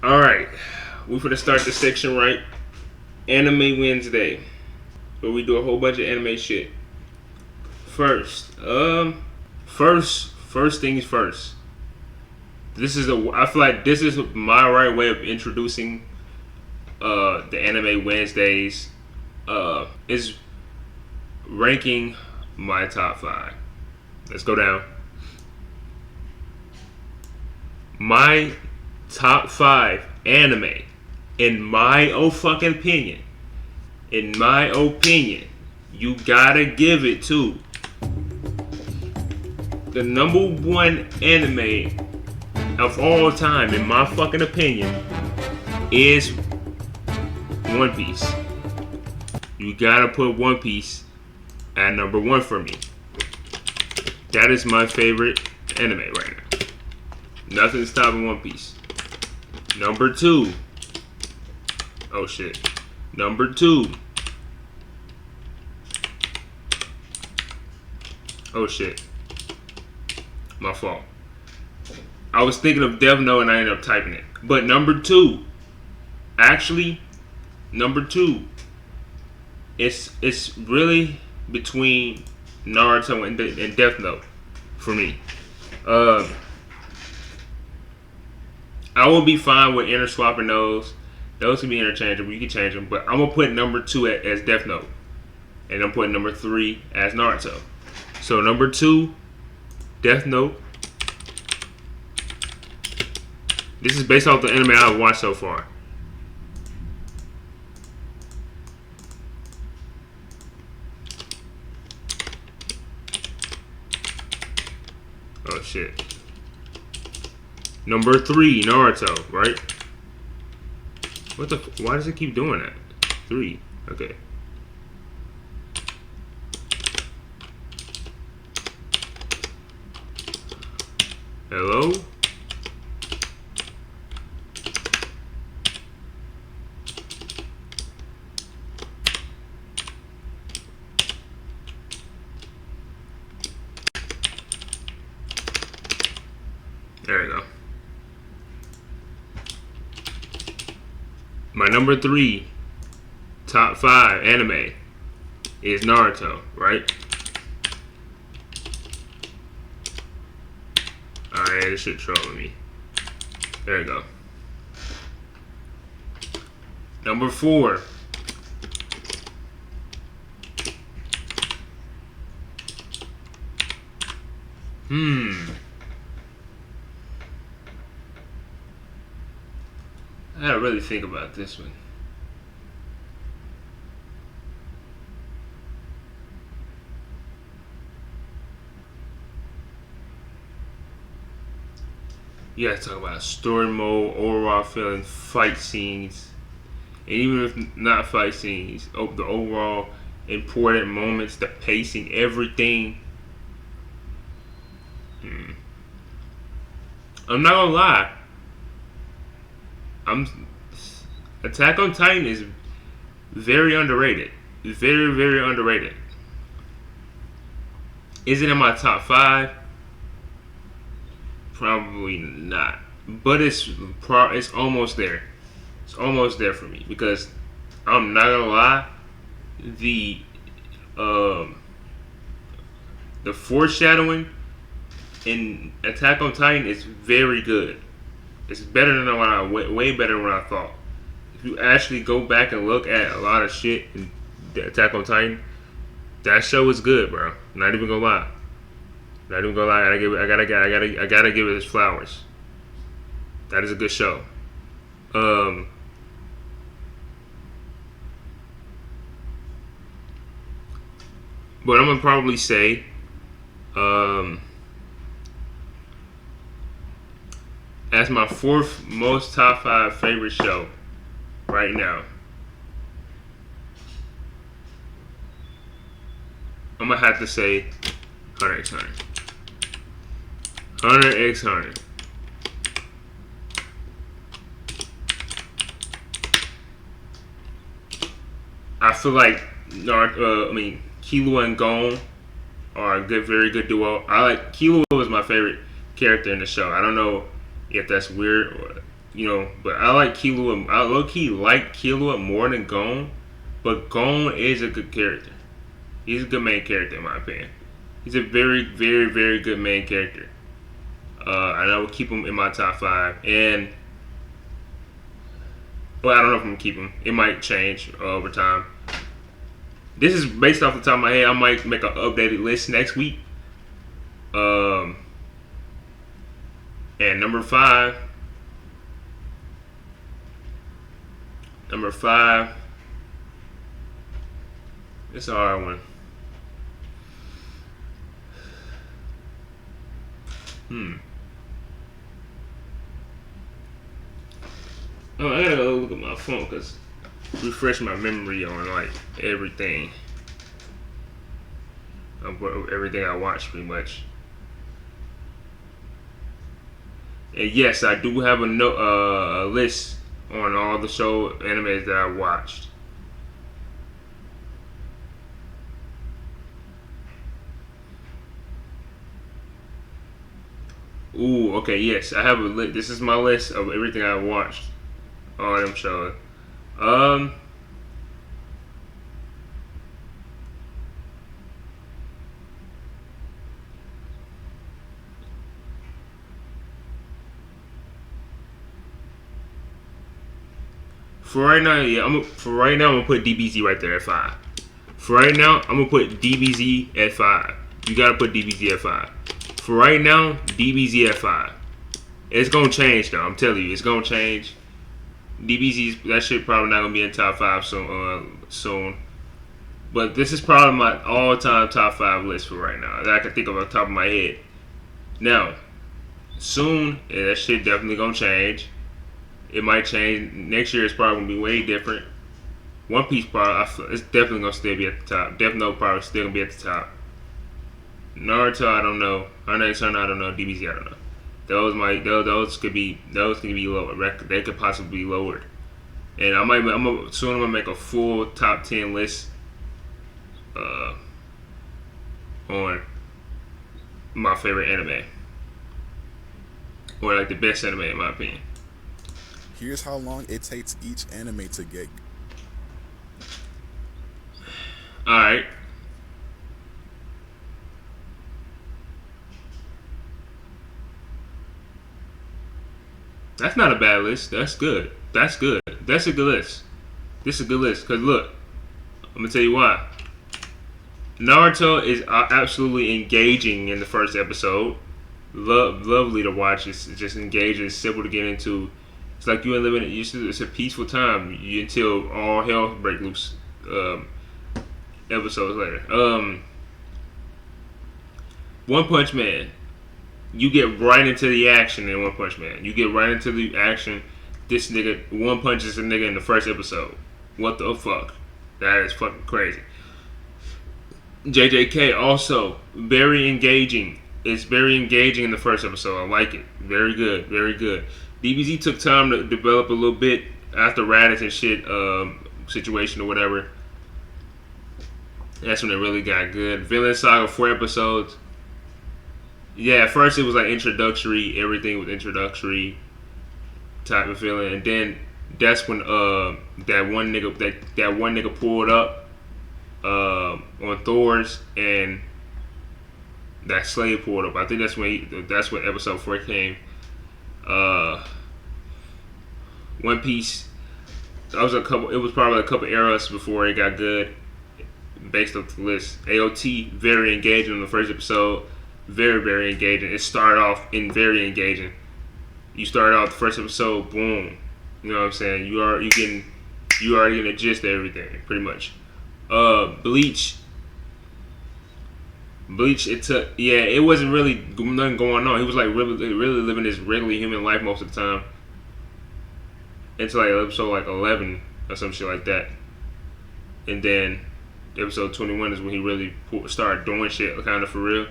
Alright, we finna start the section right. Anime Wednesday, where we do a whole bunch of anime shit. First things first. I feel like this is my right way of introducing the Anime Wednesdays. Is ranking my top 5. Let's go down. My top 5 anime, in my fucking opinion, you gotta give it to the number one anime of all time, in my fucking opinion, is One Piece. You gotta put One Piece at number 1 for me. That is my favorite anime right now. Nothing's stopping One Piece. Number 2. Oh shit. Number 2. Oh shit. My fault. I was thinking of Death Note and I ended up typing it. But number 2. Actually, number 2. It's really between Naruto and Death Note for me. I will be fine with interswapping those. Those can be interchangeable. You can change them. But I'm going to put number 2 as Death Note. And I'm putting number 3 as Naruto. So number 2, Death Note. This is based off the anime I've watched so far. Oh shit. Number 3, Naruto, right? What the? Why does it keep doing that? 3. Okay. Hello? There we go. My number 3 top 5 anime is Naruto, right? Alright, this shit trolling me. There we go. Number 4. I gotta really think about this one. You gotta talk about story mode, overall feeling, fight scenes, and even if not fight scenes, the overall important moments, the pacing, everything. I'm not gonna lie. Attack on Titan is very underrated. Very, very underrated. Is it in my top 5? Probably not. But it's almost there. It's almost there for me because I'm not gonna lie. The foreshadowing in Attack on Titan is very good. It's better than way better than what I thought. If you actually go back and look at a lot of shit in Attack on Titan, that show is good, bro. Not even gonna lie. Not even gonna lie. I gotta give it its flowers. That is a good show. But I'm gonna probably say, as my 4th most top 5 favorite show right now, I'm gonna have to say Hunter x Hunter. Hunter x Hunter. I feel like Killua and Gon are a very good duo. Killua was my favorite character in the show. I don't know if that's weird or But I like Killua. I low key like Killua more than Gon, but Gon is a good character. He's a good main character in my opinion. He's a very, very, very good main character. And I will keep him in my top 5. And well, I don't know if I'm gonna keep him. It might change over time. This is based off the top of my head. I might make an updated list next week. And number 5. It's a hard one. Oh, I gotta go look at my phone because refresh my memory on like everything. Everything I watched pretty much. And yes, I do have a list on all the show animes that I watched. Ooh, okay, yes, I have a list. This is my list of everything I watched. All them shows. For right now, yeah, I'm gonna put DBZ right there at 5. For right now, I'm gonna put DBZ at 5. You gotta put DBZ at 5. For right now, DBZ at 5. It's gonna change though. I'm telling you, it's gonna change. DBZ's that shit probably not gonna be in top 5 soon. But this is probably my all-time top 5 list for right now that I can think of off the top of my head. Now, soon, that shit definitely gonna change. It might change next year. It's probably gonna be way different. One Piece probably it's definitely gonna still be at the top. Death Note probably still gonna be at the top. Naruto, I don't know. Hunter x Hunter, I don't know. DBZ, I don't know. Those could be lower. They could possibly be lowered. And I'm gonna make a full top 10 list on my favorite anime or like the best anime in my opinion. Here's how long it takes each anime to get. All right. That's not a bad list. That's good. That's good. That's a good list. This is a good list. Because look, I'm going to tell you why. Naruto is absolutely engaging in the first episode. Lovely to watch. It's just engaging. It's simple to get into. It's like you are living. It's a peaceful time until all hell breaks loose. Episodes later. One Punch Man. You get right into the action in One Punch Man. You get right into the action. This nigga one punches a nigga in the first episode. What the fuck? That is fucking crazy. JJK also very engaging. It's very engaging in the first episode. I like it. Very good. Very good. DBZ took time to develop a little bit after Raditz and shit situation or whatever. That's when it really got good. Villain Saga 4 episodes. Yeah, at first it was like introductory. Everything was introductory type of feeling, and then that's when that one nigga pulled up on Thor's, and that slave pulled up. I think that's when episode 4 came. One Piece. It was probably a couple eras before it got good. Based off the list, AOT very engaging in the first episode. Very, very engaging. It started off in very engaging. You started off the first episode, boom. You know what I'm saying? You already getting the gist of everything, pretty much. Bleach. It wasn't really nothing going on. He was like really living his regular human life most of the time. Until like episode like 11 or some shit like that. And then episode 21 is when he really started doing shit kind of for real.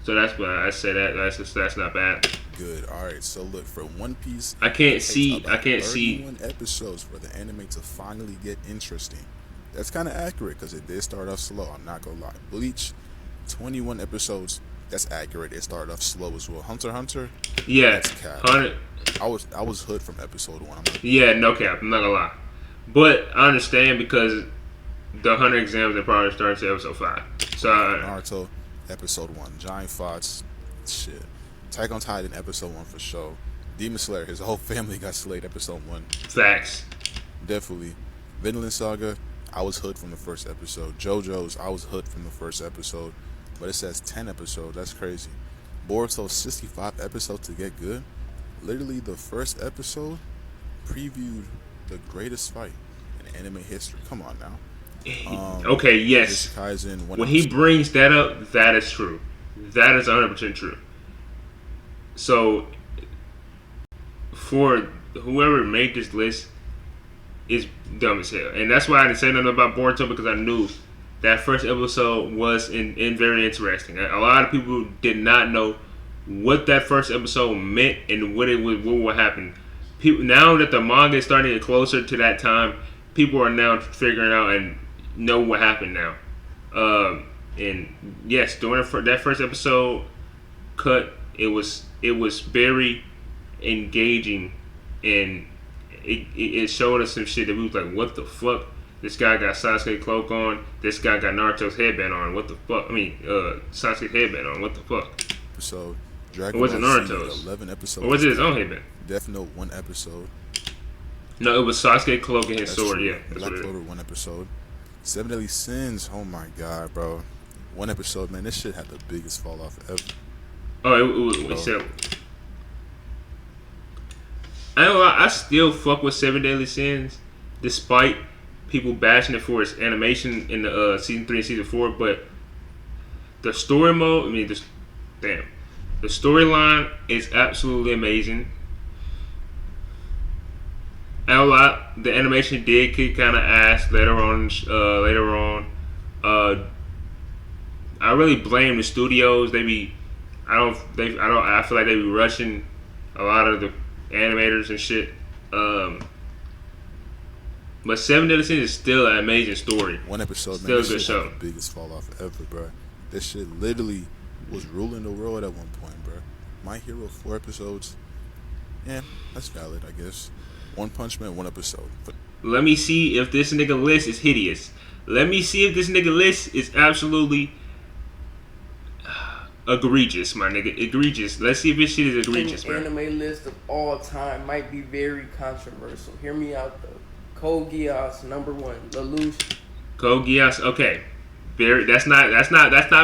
So that's why I say that's not bad. Good. All right. So look, for One Piece, I can't see 31 episodes for the anime to finally get interesting. That's kind of accurate because it did start off slow. I'm not gonna lie. Bleach, 21 episodes That's accurate. It started off slow as well. Hunter x Hunter. Yeah, That's cap. 100. I was hooked from episode 1. I'm like, Yeah, no cap. I'm not gonna lie, but I understand because the 100 exams they probably started to episode 5. So Naruto, episode 1. Giant Fox, shit. Attack on Titan, episode 1 for sure. Demon Slayer, his whole family got slayed, episode 1. facts. Definitely. Vinland Saga, I was hooked from the first episode. JoJo's, I was hooked from the first episode. But it says 10 episodes. That's crazy. Boruto, 65 episodes to get good. Literally, the first episode previewed the greatest fight in anime history. Come on now. Okay, yes. Kaizen, When he brings that up, that is true. That is 100% true. So, for whoever made this list, is dumb as hell. And that's why I didn't say nothing about Boruto, because I knew that first episode was in very interesting. A lot of people did not know what that first episode meant and what would happen. People, now that the manga is starting to get closer to that time, people are now figuring out and know what happened now. And yes, during that first episode cut, it was very engaging, and it showed us some shit that we was like, what the fuck? This guy got Sasuke cloak on. This guy got Naruto's headband on. What the fuck? I mean, Sasuke's headband on. What the fuck? So, Dragon Or was it Ball Z, Naruto's? 11 episodes. Or was it his own headband? Death Note, 1 episode. No, it was Sasuke cloak and his sword. True. Yeah, that's Black what it Clover, 1 episode. Seven Deadly Sins, oh my god, bro. 1 episode, man. This shit had the biggest fall off ever. Oh, it said. I don't know, I still fuck with Seven Deadly Sins, despite people bashing it for its animation in the season 3 and season 4. But the story mode, the storyline is absolutely amazing. And a lot, the animation did kick kind of ass later on. I really blame the studios. I feel like they be rushing a lot of the animators and shit. But Seven Deadly Sins is still an amazing story. 1 episode, Still man. a good show. Had the biggest fall off ever, bro. This shit literally was ruling the world at one point, bro. My Hero, 4 episodes. Yeah, that's valid, I guess. One Punch Man, 1 episode. But Let me see if this nigga list is hideous. Let me see if this nigga list is absolutely egregious, my nigga. Egregious. Let's see if this shit is egregious, bro. Anime list of all time might be very controversial. Hear me out though. Code Geass, number 1. Lelouch. Code Geass, okay. That's not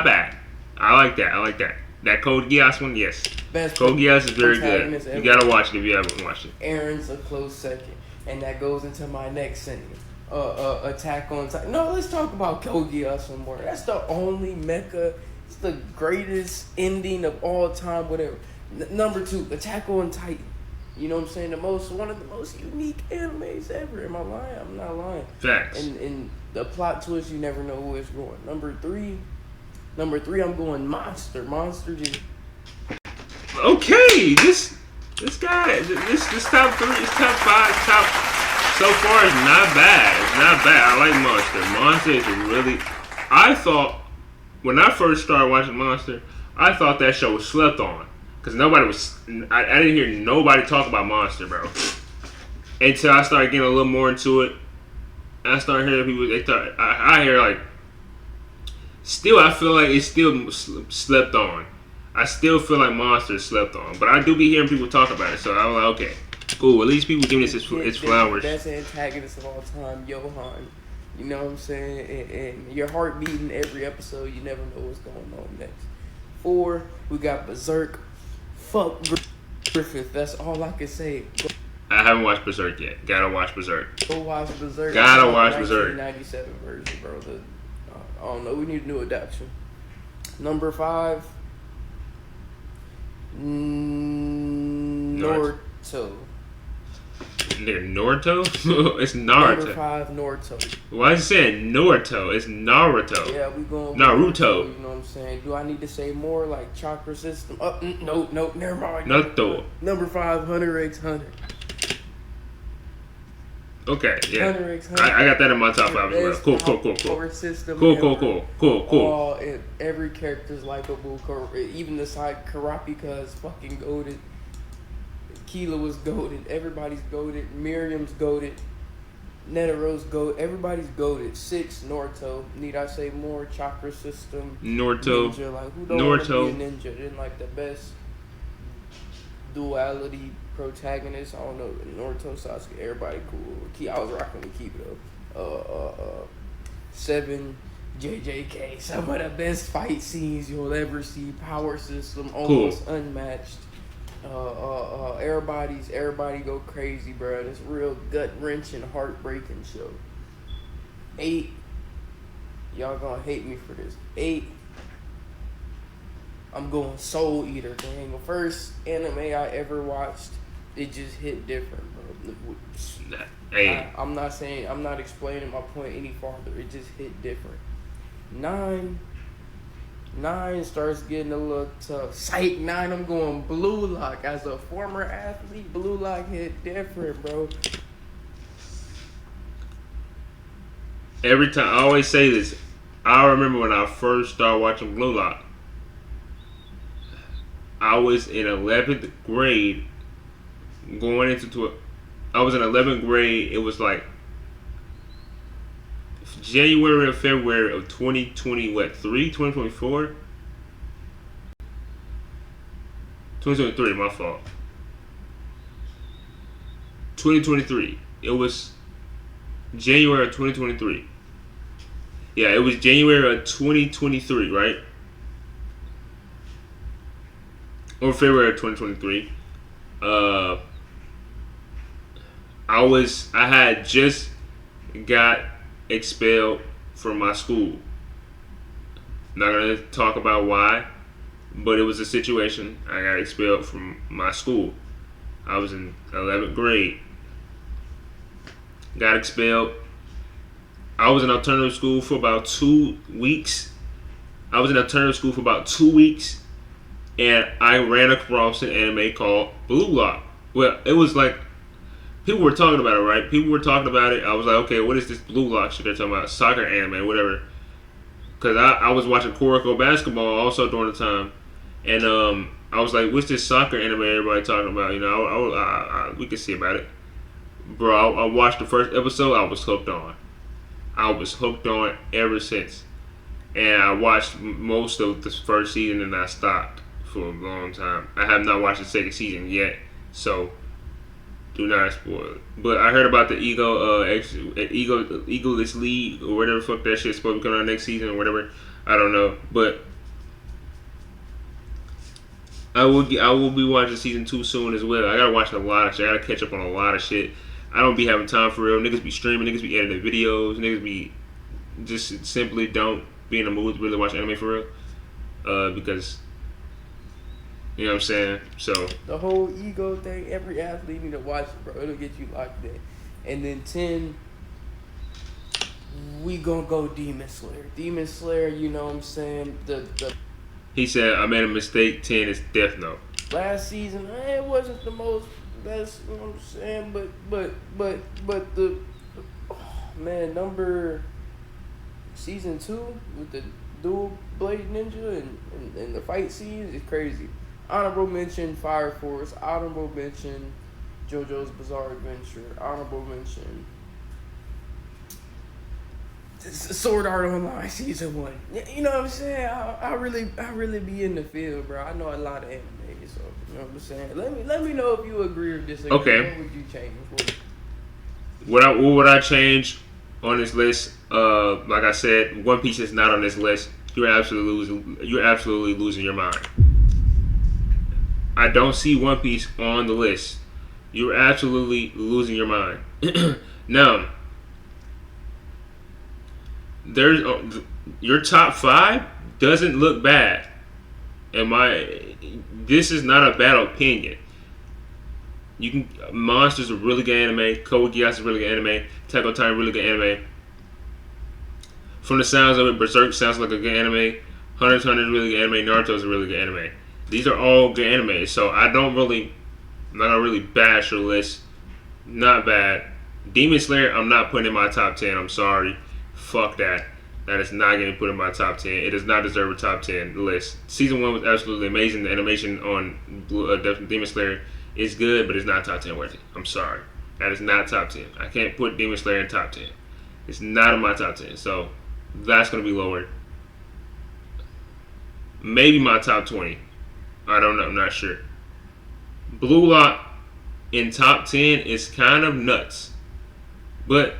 bad. I like that. That Code Geass one, yes. Best Code Geass is very good. protagonist You ever. gotta watch it if you haven't watched it. Aaron's a close second. And that goes into my next sentence. Attack on Titan. No, let's talk about Code Geass some more. That's the only mecha. It's the greatest ending of all time, whatever. Number 2, Attack on Titan. You know what I'm saying? One of the most unique animes ever. Am I lying? I'm not lying. Facts. And the plot twist, you never know who it's going. Number three, I'm going Monster. Monster just. Okay, this guy, this top 3, this top 5, so far is not bad. It's not bad. I like Monster. Monster is really. I thought when I first started watching Monster, I thought that show was slept on. Because I didn't hear nobody talk about Monster, bro. Until I started getting a little more into it. And I started hearing people, I hear like, still I feel like it's still slept on. I still feel like Monster is slept on. But I do be hearing people talk about it. So I'm like, okay, cool. At least people giving this its flowers. Best antagonist of all time, Johan. You know what I'm saying? And your heart beating every episode. You never know what's going on next. 4, we got Berserk. Fuck Griffith. That's all I can say. I haven't watched Berserk yet. Gotta watch Berserk. Go watch Berserk. Gotta watch Berserk. 1997 version, bro. I don't know. We need a new adaptation. Number 5. Naruto. Nigga, Naruto? It's Naruto. Number 5, Naruto. Why is it saying Naruto? It's Naruto. Yeah, we going Naruto. You know what I'm saying? Do I need to say more like chakra system? No, never mind. Naruto. Number 5, Hunter x Hunter. Okay, yeah. Hunter x Hunter. I got that in my top 5 as well. Best Cool. power system Cool. Oh, every character's likable. Even the side Karapika's fucking goated. Keela was goated. Everybody's goated. Miriam's goated. Netaro's goat. Everybody's goated. 6 Naruto. Need I say more? Chakra system. Naruto. Ninja. Like who don't want to be a ninja? Then like the best duality protagonist. I don't know. Naruto, Sasuke. Everybody cool. I was rocking with Kiba though. 7 JJK. Some of the best fight scenes you'll ever see. Power system almost unmatched. Everybody go crazy, bro. It's real gut wrenching, heartbreaking show. 8, y'all gonna hate me for this. 8, I'm going Soul Eater. Dang, the first anime I ever watched, it just hit different, bro. Hey. I'm not explaining my point any farther. It just hit different. 9 starts getting a little tough. Psych. 9, I'm going Blue Lock. As a former athlete, Blue Lock hit different, bro. Every time, I always say this. I remember when I first started watching Blue Lock. I was in 11th grade going into it. I was in 11th grade. It was like January or February of 2020, 2024? 2023, my fault. 2023. It was January of 2023. Yeah, it was January of 2023, right? Or February of 2023. I had just got expelled from my school. Not gonna talk about why, but it was a situation. I got expelled from my school. I was in 11th grade. Got expelled. I was in alternative school for about 2 weeks. And I ran across an anime called Blue Lock. Well, it was like people were talking about it, right? People were talking about it. I was like, okay, what is this Blue Lock shit they're talking about? Soccer anime, whatever. Because I was watching Kuroko basketball also during the time. And I was like, what's this soccer anime everybody talking about? You know, we can see about it. Bro, I watched the first episode. I was hooked on. Ever since. And I watched most of the first season and I stopped for a long time. I have not watched the second season yet. So do not spoil it. But I heard about the Egoless League or whatever the fuck that shit's supposed to come out next season or whatever. I don't know. But I will be watching season 2 soon as well. I gotta watch a lot of shit. I gotta catch up on a lot of shit. I don't be having time for real. Niggas be streaming. Niggas be editing videos. Niggas be just simply don't be in the mood to really watch anime for real. Because you know what I'm saying? So the whole ego thing, every athlete need to watch it, bro. It'll get you locked in. And then 10, we gonna go Demon Slayer. Demon Slayer, you know what I'm saying? He said, I made a mistake. 10 is Death Note. Last season, it wasn't the most best, you know what I'm saying? But the number season 2 with the dual blade ninja and the fight scenes is crazy. Honorable mention Fire Force. Honorable mention JoJo's Bizarre Adventure. Honorable mention Sword Art Online season 1. You know what I'm saying? I really be in the field, bro. I know a lot of anime, so you know what I'm saying. Let me know if you agree or disagree. Okay. What would you change? What would I change on this list? Like I said, One Piece is not on this list. You're absolutely losing your mind. I don't see One Piece on the list. You're absolutely losing your mind. Now, there's your top 5 doesn't look bad. This is not a bad opinion. Monster's a really good anime. Code Geass is a really good anime. Attack on Titan really good anime. From the sounds of it, Berserk sounds like a good anime. Hunter x Hunter is a really good anime. Naruto is a really good anime. These are all good animes, so I'm not gonna really bash your list. Not bad. Demon Slayer, I'm not putting in my top 10. I'm sorry. Fuck that. That is not getting put in my top 10. It does not deserve a top 10 list. Season 1 was absolutely amazing. The animation on Demon Slayer is good, but it's not top 10 worthy. I'm sorry. That is not top 10. I can't put Demon Slayer in top 10. It's not in my top 10. So that's going to be lowered. Maybe my top 20. I don't know. I'm not sure. Blue Lock in top 10 is kind of nuts. But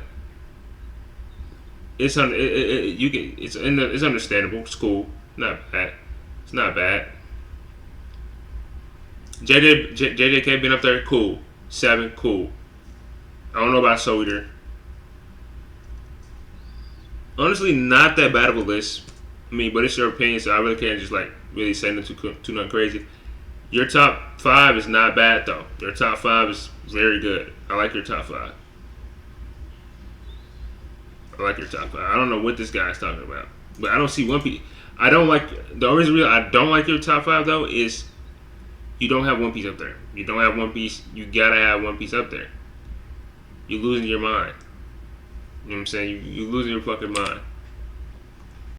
it's it's understandable. It's cool. Not bad. It's not bad. JJK been up there. Cool. 7. Cool. I don't know about Soul Eater. Honestly, not that bad of a list. I mean, but it's your opinion, so I really can't just like really say nothing too nothing crazy. Your top 5 is not bad though. Your top 5 is very good. I like your top 5. I like your top 5. I don't know what this guy's talking about, but I don't see One Piece. I don't like the only reason I don't like your top 5 though is you don't have One Piece up there. You don't have One Piece. You gotta have One Piece up there. You're losing your mind. You know what I'm saying? You're losing your fucking mind.